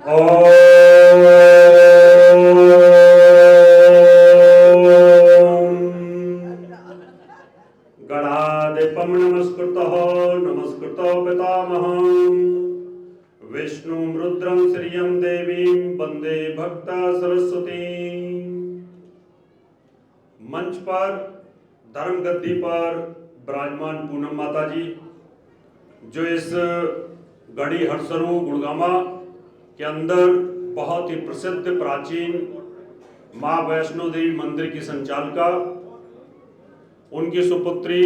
गणाधिपं नमस्कृतः नमस्कृतो पितामहं विष्णुं रुद्रं श्रियं देवीं वंदे भक्त सरस्वती। मंच पर धर्म गद्दी पर विराजमान पूनम माता जी, जो इस गढ़ी हरसरू गुड़गामा के अंदर बहुत ही प्रसिद्ध प्राचीन माँ वैष्णो देवी मंदिर की संचालिका, उनकी सुपुत्री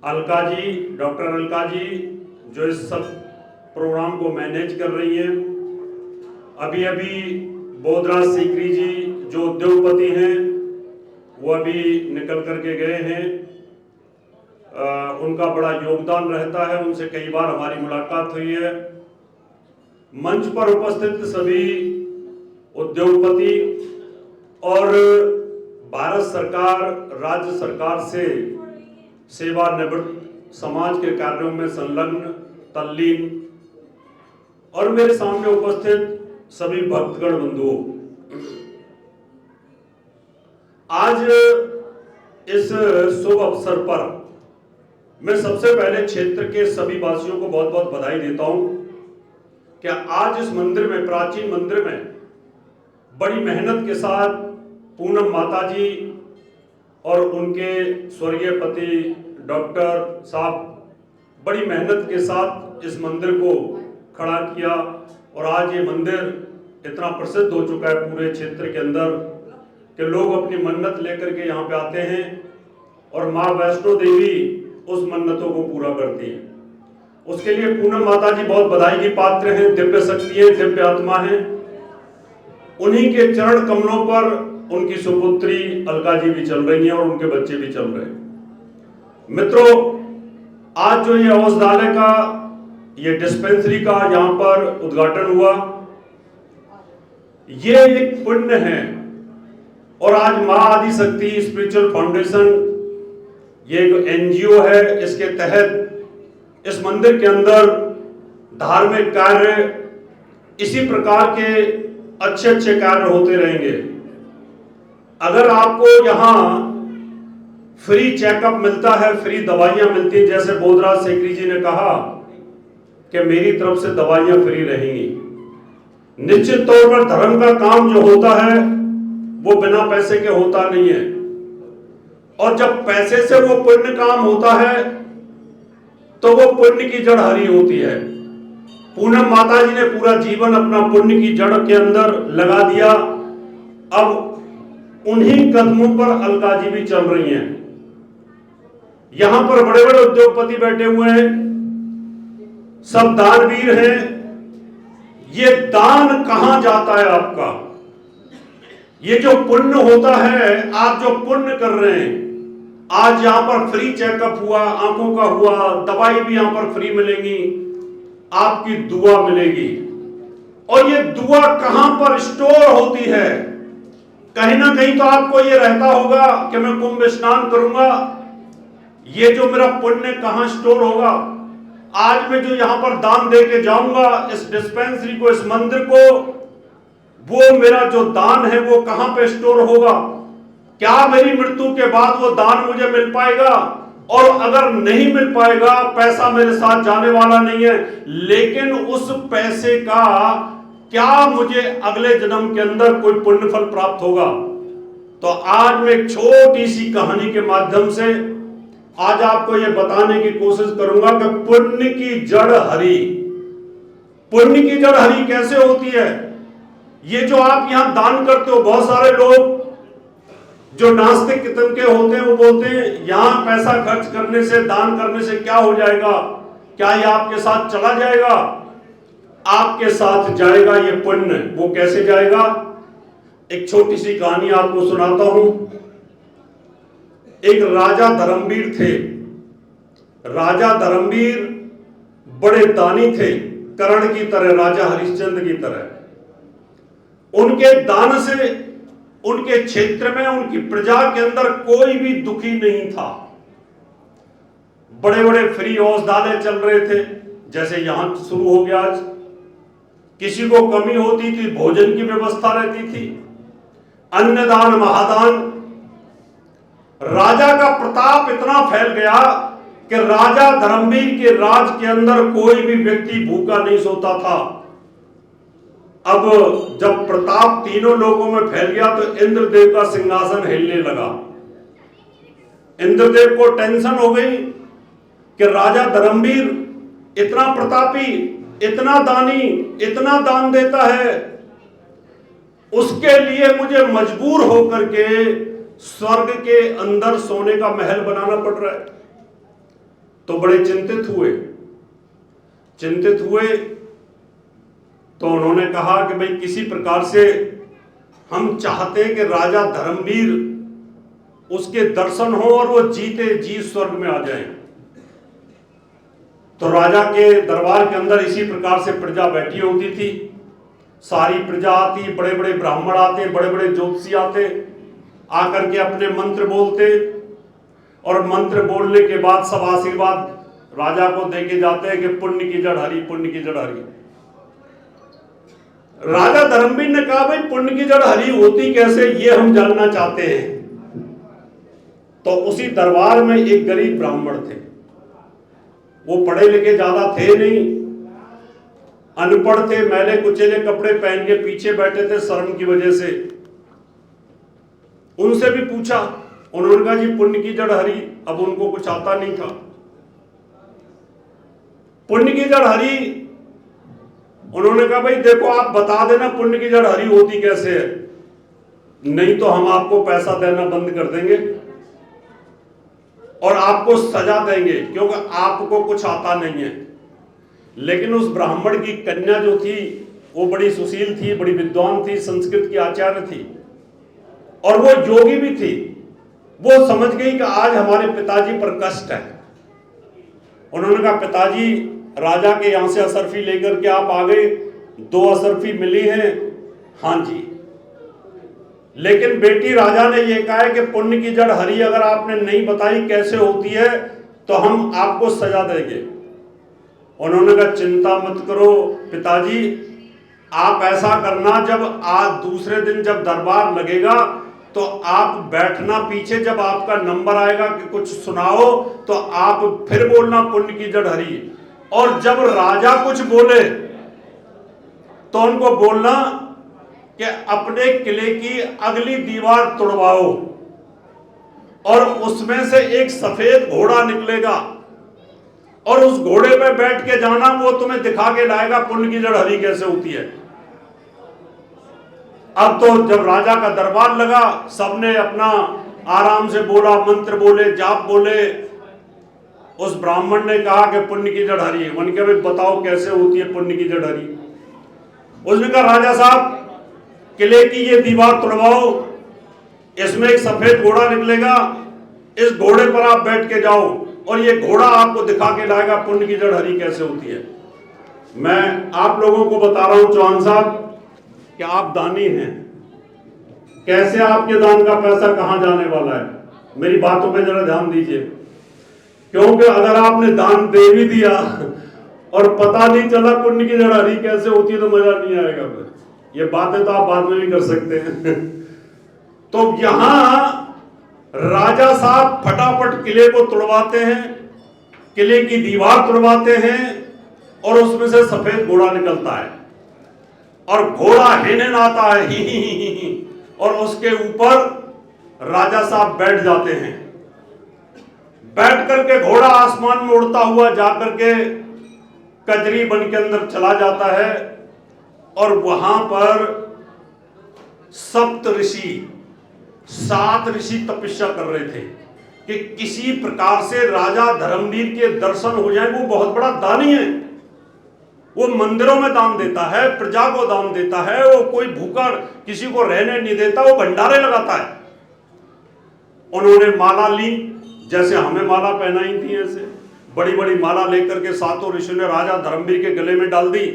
अलका जी, डॉक्टर अलका जी, जो इस सब प्रोग्राम को मैनेज कर रही हैं। अभी अभी बोधराज सीकरी जी जो उद्योगपति हैं, वो अभी निकल करके गए हैं। उनका बड़ा योगदान रहता है, उनसे कई बार हमारी मुलाकात हुई है। मंच पर उपस्थित सभी उद्योगपति और भारत सरकार, राज्य सरकार से सेवानिवृत्त समाज के कार्यों में संलग्न, तल्लीन और मेरे सामने उपस्थित सभी भक्तगण बंधुओं, आज इस शुभ अवसर पर मैं सबसे पहले क्षेत्र के सभी वासियों को बहुत बहुत बधाई देता हूं कि आज इस मंदिर में, प्राचीन मंदिर में, बड़ी मेहनत के साथ पूनम माता जी और उनके स्वर्गीय पति डॉक्टर साहब बड़ी मेहनत के साथ इस मंदिर को खड़ा किया और आज ये मंदिर इतना प्रसिद्ध हो चुका है पूरे क्षेत्र के अंदर कि लोग अपनी मन्नत लेकर के यहाँ पे आते हैं और माँ वैष्णो देवी उस मन्नतों को पूरा करती है। उसके लिए पूनम माता जी बहुत बधाई की पात्र हैं, दिव्य शक्ति है, दिव्य आत्मा है। उन्हीं के चरण कमलों पर उनकी सुपुत्री अलका जी भी चल रही हैं और उनके बच्चे भी चल रहे हैं। मित्रों, आज जो ये औषधालय का, ये डिस्पेंसरी का यहाँ पर उद्घाटन हुआ, ये एक पुण्य है। और आज माँ आदि शक्ति स्पिरिचुअल फाउंडेशन, ये एक एनजीओ है, इसके तहत इस मंदिर के अंदर धार्मिक कार्य, इसी प्रकार के अच्छे अच्छे कार्य होते रहेंगे। अगर आपको यहाँ फ्री चेकअप मिलता है, फ्री दवाइयां मिलती हैं, जैसे बोधराज सीकरी जी ने कहा कि मेरी तरफ से दवाइयां फ्री रहेंगी। निश्चित तौर पर धर्म का काम जो होता है वो बिना पैसे के होता नहीं है, और जब पैसे से वो पुण्य काम होता है तो वो पुण्य की जड़ हरी होती है। पूनम माता जी ने पूरा जीवन अपना पुण्य की जड़ के अंदर लगा दिया। अब उन्हीं कदमों पर अलका जी भी चल रही हैं। यहां पर बड़े बड़े उद्योगपति बैठे हुए हैं, सब दानवीर हैं। ये दान कहां जाता है आपका? ये जो पुण्य होता है, आप जो पुण्य कर रहे हैं, आज यहां पर फ्री चेकअप हुआ, आंखों का हुआ, दवाई भी यहां पर फ्री मिलेगी, आपकी दुआ मिलेगी। और ये दुआ कहां पर स्टोर होती है? कहीं ना कहीं तो आपको ये रहता होगा कि मैं कुंभ स्नान करूंगा, ये जो मेरा पुण्य कहां स्टोर होगा? आज मैं जो यहां पर दान दे के जाऊंगा, इस डिस्पेंसरी को, इस मंदिर को, वो मेरा जो दान है वो कहां पे स्टोर होगा? क्या मेरी मृत्यु के बाद वो दान मुझे मिल पाएगा? और अगर नहीं मिल पाएगा, पैसा मेरे साथ जाने वाला नहीं है, लेकिन उस पैसे का क्या मुझे अगले जन्म के अंदर कोई पुण्य फल प्राप्त होगा? तो आज मैं एक छोटी सी कहानी के माध्यम से आज आपको यह बताने की कोशिश करूंगा कि पुण्य की जड़ हरी। पुण्य की जड़ हरी कैसे होती है? ये जो आप यहां दान करते हो, बहुत सारे लोग जो नास्तिक किस्म के होते हैं वो बोलते हैं यहां पैसा खर्च करने से, दान करने से क्या हो जाएगा? क्या ये आपके साथ चला जाएगा? आपके साथ जाएगा ये पुण्य। वो कैसे जाएगा? एक छोटी सी कहानी आपको सुनाता हूं। एक राजा धर्मवीर थे। राजा धर्मवीर बड़े दानी थे, कर्ण की तरह, राजा हरिश्चंद्र की तरह। उनके दान से उनके क्षेत्र में, उनकी प्रजा के अंदर कोई भी दुखी नहीं था। बड़े बड़े फ्री औषधालय चल रहे थे, जैसे यहां शुरू हो गया आज। किसी को कमी होती थी भोजन की व्यवस्था रहती थी, अन्नदान महादान। राजा का प्रताप इतना फैल गया कि राजा धर्मवीर के राज के अंदर कोई भी व्यक्ति भूखा नहीं सोता था। अब जब प्रताप तीनों लोगों में फैल गया तो इंद्रदेव का सिंहासन हिलने लगा। इंद्रदेव को टेंशन हो गई कि राजा धर्मवीर इतना प्रतापी, इतना दानी, इतना दान देता है, उसके लिए मुझे मजबूर होकर के स्वर्ग के अंदर सोने का महल बनाना पड़ रहा है। तो बड़े चिंतित हुए तो उन्होंने कहा कि भाई किसी प्रकार से हम चाहते हैं कि राजा धर्मवीर उसके दर्शन हो और वो जीते जी स्वर्ग में आ जाए। तो राजा के दरबार के अंदर इसी प्रकार से प्रजा बैठी होती थी। सारी प्रजा आती, बड़े बड़े ब्राह्मण आते, बड़े बड़े ज्योतिषी आते, आकर के अपने मंत्र बोलते और मंत्र बोलने के बाद सब आशीर्वाद राजा को देके जाते हैं कि पुण्य की जड़ हरी, पुण्य की जड़ हरी। राजा धर्मवीर ने कहा भाई पुण्य की जड़ हरी होती कैसे, ये हम जानना चाहते हैं। तो उसी दरबार में एक गरीब ब्राह्मण थे, वो पढ़े लिखे ज्यादा थे नहीं, अनपढ़ थे, मैले कुचेले कपड़े पहन के पीछे बैठे थे शर्म की वजह से। उनसे भी पूछा, उन्होंने कहा जी पुण्य की जड़ हरी। अब उनको कुछ आता नहीं था। पुण्य की जड़ हरी, उन्होंने कहा भाई देखो आप बता देना पुण्य की जड़ हरी होती कैसे है, नहीं तो हम आपको पैसा देना बंद कर देंगे और आपको सजा देंगे क्योंकि आपको कुछ आता नहीं है। लेकिन उस ब्राह्मण की कन्या जो थी वो बड़ी सुशील थी, बड़ी विद्वान थी, संस्कृत की आचार्य थी और वो योगी भी थी। वो समझ गई कि आज हमारे पिताजी पर कष्ट है। उन्होंने कहा पिताजी राजा के यहां से असरफी लेकर के आप आ गए, 2 असरफी मिली हैं। हाँ जी, लेकिन बेटी राजा ने यह कहा है कि पुण्य की जड़ हरी अगर आपने नहीं बताई कैसे होती है तो हम आपको सजा देंगे। उन्होंने कहा चिंता मत करो पिताजी, आप ऐसा करना जब आज दूसरे दिन जब दरबार लगेगा तो आप बैठना पीछे, जब आपका नंबर आएगा कि कुछ सुनाओ तो आप फिर बोलना पुण्य की जड़ हरी। और जब राजा कुछ बोले तो उनको बोलना कि अपने किले की अगली दीवार तोड़वाओ और उसमें से एक सफेद घोड़ा निकलेगा और उस घोड़े पे बैठ के जाना, वो तुम्हें दिखा के लाएगा पुण्य की जड़ हरी कैसे होती है। अब तो जब राजा का दरबार लगा, सबने अपना आराम से बोला, मंत्र बोले, जाप बोले। उस ब्राह्मण ने कहा कि पुण्य की जड़ हरी। उनके भाई बताओ कैसे होती है पुण्य की जड़ हरी। उसने कहा राजा साहब किले की ये दीवार तोड़वाओ, इसमें एक सफेद घोड़ा निकलेगा, इस घोड़े पर आप बैठ के जाओ और ये घोड़ा आपको दिखा के लाएगा पुण्य की जड़ हरी कैसे होती है। मैं आप लोगों को बता रहा हूं चौहान साहब कि आप दानी हैं, कैसे आपके दान का पैसा कहां जाने वाला है, मेरी बातों पे जरा ध्यान दीजिए। क्योंकि अगर आपने दान दे भी दिया और पता नहीं चला पुण्य की जड़ हरी कैसे होती है तो मजा नहीं आएगा। फिर ये बातें तो आप बाद में भी कर सकते हैं। तो यहां राजा साहब फटाफट किले को तोड़वाते हैं, किले की दीवार तोड़वाते हैं और उसमें से सफेद घोड़ा निकलता है और घोड़ा हिनन आता है ही और उसके ऊपर राजा साहब बैठ जाते हैं। बैठ करके घोड़ा आसमान में उड़ता हुआ जाकर के कजरी बन के अंदर चला जाता है और वहां पर सप्त ऋषि 7 ऋषि तपस्या कर रहे थे कि किसी प्रकार से राजा धर्मवीर के दर्शन हो जाए। वो बहुत बड़ा दानी है, वो मंदिरों में दान देता है, प्रजा को दान देता है, वो कोई भूखा किसी को रहने नहीं देता, वो भंडारे लगाता है। उन्होंने माला ली, जैसे हमें माला पहनाई थी, ऐसे बड़ी बड़ी माला लेकर के 7 ऋषियों ने राजा धर्मवीर के गले में डाल दी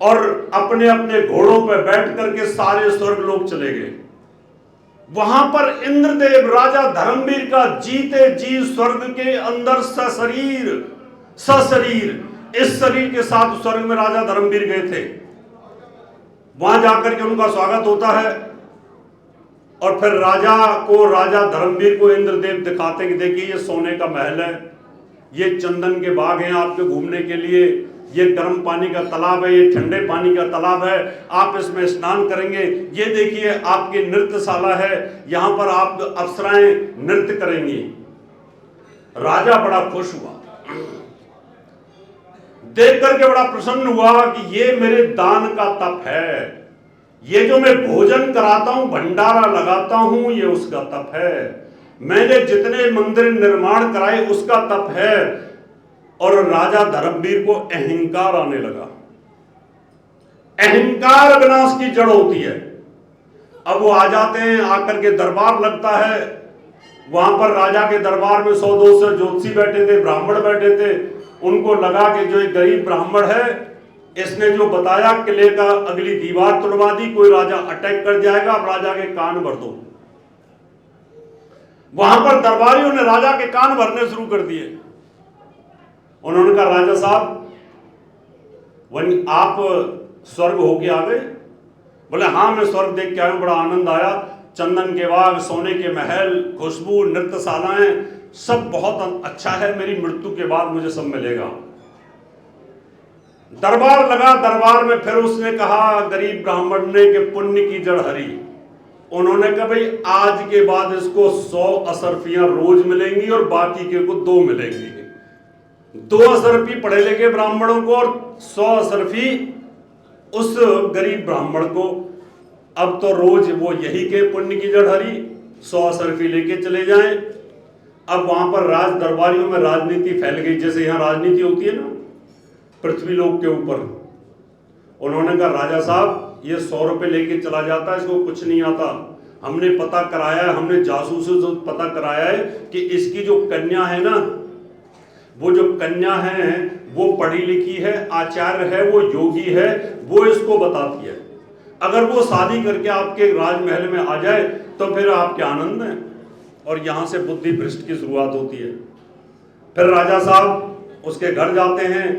और अपने अपने घोड़ों पर बैठ करके सारे स्वर्ग लोग चले गए। वहां पर इंद्रदेव राजा धर्मवीर का जीते जी स्वर्ग के अंदर सशरीर इस शरीर के साथ स्वर्ग में राजा धर्मवीर गए थे। वहां जाकर के उनका स्वागत होता है और फिर राजा धर्मवीर को इंद्रदेव दिखाते कि देखिए ये सोने का महल है, ये चंदन के बाग हैं आपके घूमने के लिए, ये गर्म पानी का तालाब है, ये ठंडे पानी का तालाब है, आप इसमें स्नान करेंगे, ये देखिए आपकी नृत्यशाला है, यहां पर आप अप्सराएं नृत्य करेंगी। राजा बड़ा खुश हुआ, देख करके बड़ा प्रसन्न हुआ कि ये मेरे दान का तप है, ये जो मैं भोजन कराता हूं, भंडारा लगाता हूं, ये उसका तप है, मैंने जितने मंदिर निर्माण कराए उसका तप है। और राजा धर्मवीर को अहंकार आने लगा। अहंकार विनाश की जड़ होती है। अब वो आ जाते हैं, आकर के दरबार लगता है, वहां पर राजा के दरबार में 100-200 ज्योतिषी बैठे थे, ब्राह्मण बैठे थे। उनको लगा कि जो एक गरीब ब्राह्मण है, इसने जो बताया किले का अगली दीवार तुड़वा दी, कोई राजा अटैक कर जाएगा, अब राजा के कान भर दो। वहां पर दरबारियों ने राजा के कान भरने शुरू कर दिए। उन्होंने कहा राजा साहब आप स्वर्ग होके आ गए? बोले हाँ मैं स्वर्ग देख के आया हूं, बड़ा आनंद आया, चंदन के बाग, सोने के महल, खुशबू, नृत्यशालाएं, सब बहुत अच्छा है, मेरी मृत्यु के बाद मुझे सब मिलेगा। दरबार लगा, दरबार में फिर उसने कहा गरीब ब्राह्मण ने कि पुण्य की जड़ हरी। उन्होंने कहा भाई आज के बाद इसको 100 असरफियां रोज मिलेंगी और बाकी के को 2 मिलेंगी। 2 असरफी पढ़े लिखे ब्राह्मणों को और 100 असरफी उस गरीब ब्राह्मण को। अब तो रोज वो यही के पुण्य की जड़ हरी, 100 असरफी लेके चले जाएं। अब वहां पर राज दरबारियों में राजनीति फैल गई, जैसे यहां राजनीति होती है ना पृथ्वी लोक के ऊपर। उन्होंने कहा राजा साहब ये 100 रुपए लेके चला जाता है, इसको कुछ नहीं आता, हमने पता कराया है, हमने जासूसों से पता कराया है कि इसकी जो कन्या है ना, वो जो कन्या है वो पढ़ी लिखी है, आचार्य है, वो योगी है, वो इसको बताती है। अगर वो शादी करके आपके राजमहल में आ जाए तो फिर आपके आनंद है। और यहां से बुद्धि भ्रष्ट की शुरुआत होती है। फिर राजा साहब उसके घर जाते हैं,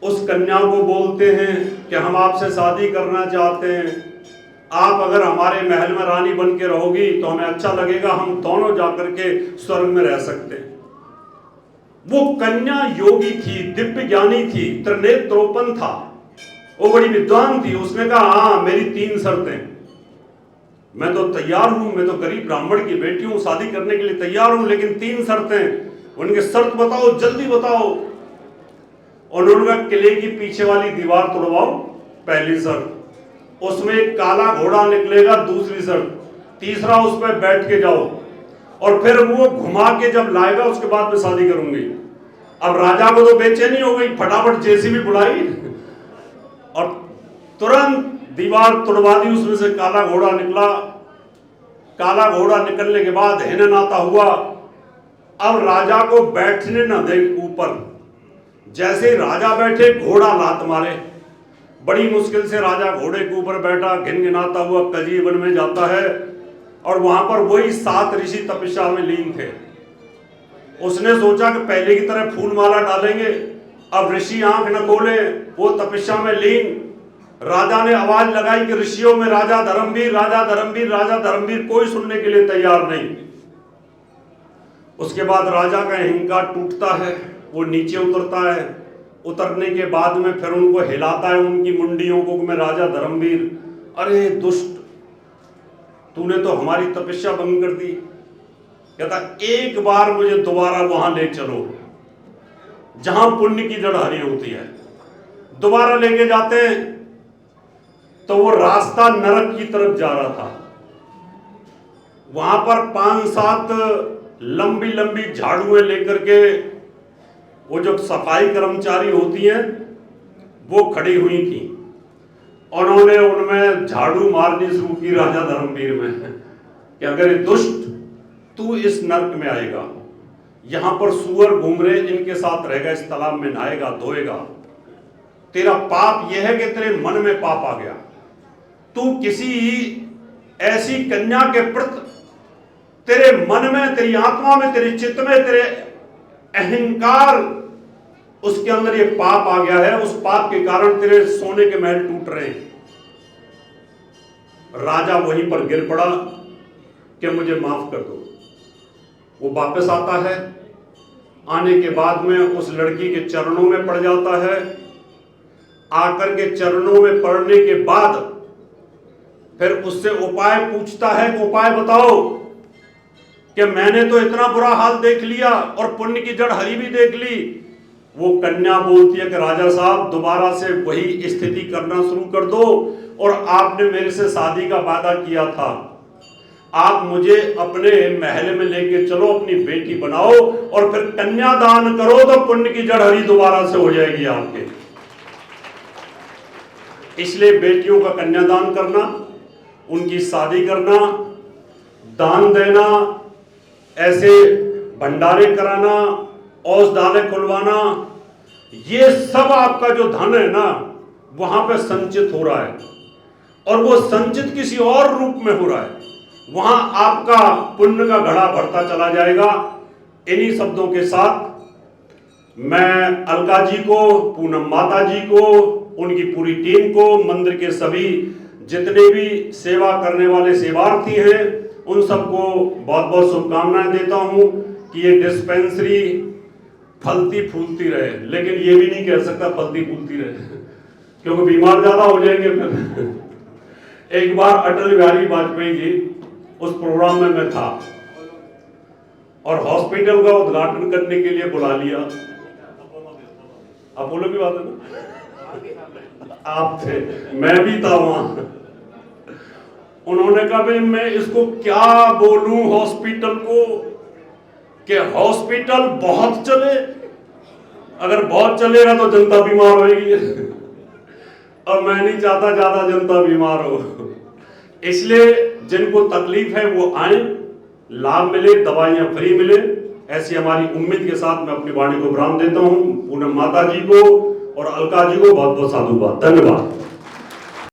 उस कन्या को बोलते हैं कि हम आपसे शादी करना चाहते हैं, आप अगर हमारे महल में रानी बन के रहोगी तो हमें अच्छा लगेगा, हम दोनों जाकर के स्वर्ग में रह सकते हैं। वो कन्या योगी थी, दिव्य ज्ञानी थी, त्रिनेत्रोपन था, वो बड़ी विद्वान थी। उसने कहा हाँ मेरी 3 शर्तें, मैं तो तैयार हूं, मैं तो गरीब ब्राह्मण की बेटी हूं, शादी करने के लिए तैयार हूं, लेकिन 3 शर्तें। उनके शर्त बताओ, जल्दी बताओ। उन्होंने कहा किले की पीछे वाली दीवार तोड़वाओ, पहली शर्त, उसमें एक काला घोड़ा निकलेगा, दूसरी शर्त, तीसरा उस पर बैठ के जाओ, और फिर वो घुमा के जब लाएगा उसके बाद में शादी करूंगी। अब राजा को तो बेचैनी हो गई, फटाफट जेसीबी बुलाई और तुरंत दीवार तुड़वा दी, उसमें से काला घोड़ा निकला। काला घोड़ा निकलने के बाद हिनन आता हुआ, अब राजा को बैठने न दे ऊपर। जैसे राजा बैठे घोड़ा लात मारे, बड़ी मुश्किल से राजा घोड़े के ऊपर बैठा, घिनघिनाता हुआ कजीवन में जाता है। और वहां पर वही 7 ऋषि तपस्या में लीन थे। उसने सोचा कि पहले की तरह फूल माला डालेंगे, अब ऋषि आंख न खोले, वो तपस्या में लीन। राजा ने आवाज लगाई कि ऋषियों में राजा धर्मवीर, राजा धर्मवीर, राजा धर्मवीर, कोई सुनने के लिए तैयार नहीं। उसके बाद राजा का अहंकार टूटता है, वो नीचे उतरता है। उतरने के बाद में फिर उनको हिलाता है, उनकी मुंडियों को, मैं राजा धर्मवीर, अरे दुष्ट, तूने तो हमारी तपस्या भंग कर दी। कहता एक बार मुझे दोबारा वहां ले चलो जहां पुण्य की जड़ हरी होती है। दोबारा लेके जाते हैं तो वो रास्ता नरक की तरफ जा रहा था। वहां पर 5-7 लंबी लंबी झाड़ुएं लेकर के वो जो सफाई कर्मचारी होती हैं वो खड़ी हुई थी। उन्होंने उनमें झाड़ू मारनी शुरू की राजा धर्मवीर में कि अगर दुष्ट तू इस नरक में आएगा, यहां पर सुअर घूम रहे, इनके साथ रहेगा, इस तालाब में नहाएगा, धोएगा, तेरा पाप यह है कि तेरे मन में पाप आ गया। तू किसी ऐसी कन्या के प्रति तेरे मन में, तेरी आत्मा में, तेरे चित्त में, तेरे अहंकार, उसके अंदर ये पाप आ गया है। उस पाप के कारण तेरे सोने के महल टूट रहे हैं। राजा वहीं पर गिर पड़ा कि मुझे माफ कर दो। वो वापस आता है, आने के बाद में उस लड़की के चरणों में पड़ जाता है। आकर के चरणों में पड़ने के बाद फिर उससे उपाय पूछता है कि उपाय बताओ कि मैंने तो इतना बुरा हाल देख लिया और पुण्य की जड़ हरी भी देख ली। वो कन्या बोलती है कि राजा साहब दोबारा से वही स्थिति करना शुरू कर दो, और आपने मेरे से शादी का वादा किया था, आप मुझे अपने महल में लेके चलो, अपनी बेटी बनाओ और फिर कन्यादान करो तो पुण्य की जड़ हरी दोबारा से हो जाएगी आपके। इसलिए बेटियों का कन्यादान करना, उनकी शादी करना, दान देना, ऐसे भंडारे कराना, औषधालय खुलवाना, ये सब आपका जो धन है ना वहां पे संचित हो रहा है, और वो संचित किसी और रूप में हो रहा है। वहां आपका पुण्य का घड़ा भरता चला जाएगा। इन्हीं शब्दों के साथ मैं अलका जी को, पूनम माता जी को, उनकी पूरी टीम को, मंदिर के सभी जितने भी सेवा करने वाले सेवार्थी हैं, उन सबको बहुत बहुत शुभकामनाएं देता हूं कि ये डिस्पेंसरी फलती फूलती रहे। लेकिन ये भी नहीं कह सकता फलती फूलती रहे, क्योंकि बीमार ज्यादा हो जाएंगे फिर। एक बार अटल बिहारी वाजपेयी जी उस प्रोग्राम में मैं था और हॉस्पिटल का उद्घाटन करने के लिए बुला लिया। अपोलो की बात है ना, आप थे, मैं भी था वहां। उन्होंने कहा भाई मैं इसको क्या बोलूं हॉस्पिटल को कि हॉस्पिटल बहुत चले, अगर बहुत चलेगा तो जनता बीमार होगी, और मैं नहीं चाहता ज्यादा जनता बीमार हो। इसलिए जिनको तकलीफ है वो आए, लाभ मिले, दवाइयां फ्री मिले, ऐसी हमारी उम्मीद के साथ मैं अपनी वाणी को विराम देता हूं। पूनम माता जी को और अलका जी को बहुत बहुत साधुवाद, धन्यवाद।